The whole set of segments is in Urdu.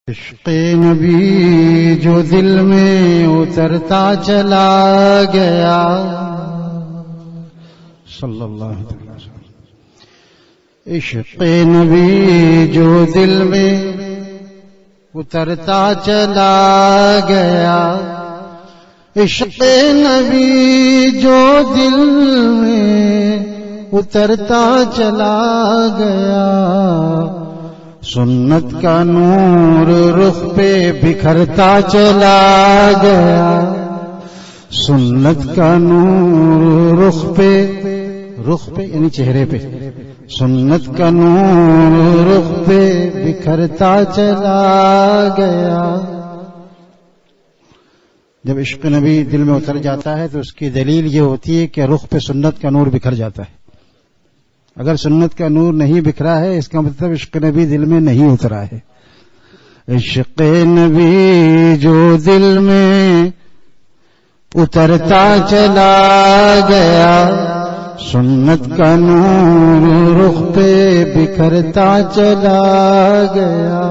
عشق نبی جو دل میں اترتا چلا گیا صلی اللہ علیہ وسلم. عشق نبی جو دل میں اترتا چلا گیا. عشق نبی جو دل میں اترتا چلا گیا. سنت کا نور رخ پہ بکھرتا چلا گیا. سنت کا نور رخ پہ یعنی چہرے پہ. سنت کا نور رخ پہ بکھرتا چلا گیا. جب عشق نبی دل میں اتر جاتا ہے تو اس کی دلیل یہ ہوتی ہے کہ رخ پہ سنت کا نور بکھر جاتا ہے. اگر سنت کا نور نہیں بکھرا ہے اس کا مطلب عشق نبی دل میں نہیں اترا ہے. عشق نبی جو دل میں اترتا چلا گیا. سنت کا نور رخ پہ بکھرتا چلا گیا.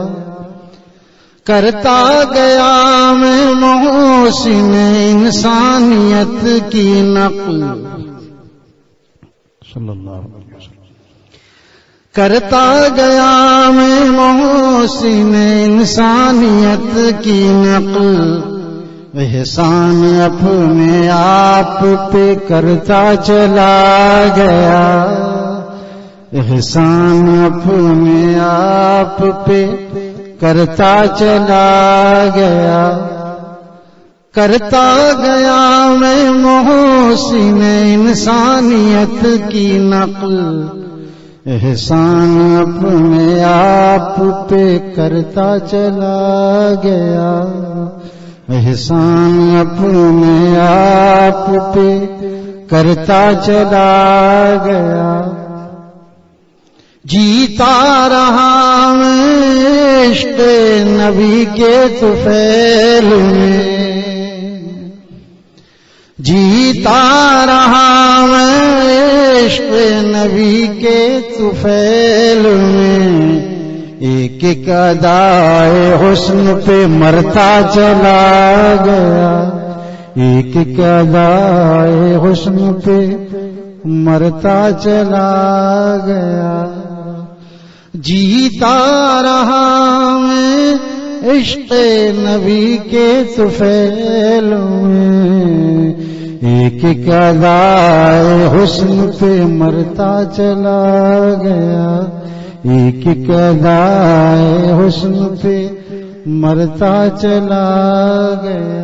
کرتا گیا میں محسن انسانیت کی نقل صلی اللہ علیہ وسلم. کرتا گیا میں محسن انسانیت کی نقل. احسان اپنے آپ پہ کرتا چلا گیا. احسان اپنے آپ پہ کرتا چلا گیا. کرتا گیا میں محسن انسانیت کی نقل. احسان اپنے آپ پہ کرتا چلا گیا. احسان اپنے آپ پہ کرتا چلا گیا. جیتا رہا میں عشق نبی کے طفیل میں. جیتا رہا میں عشق نبی کے طفیل میں. ایک ایک ادائے حسن پہ مرتا چلا گیا. ایک ایک ادائے حسن پہ مرتا چلا گیا. جیتا رہا میں عشق نبی کے طفیل میں. ایک ایک ادائے حسن پہ مرتا چلا گیا. ایک ایک ادائے حسن پہ مرتا چلا گیا.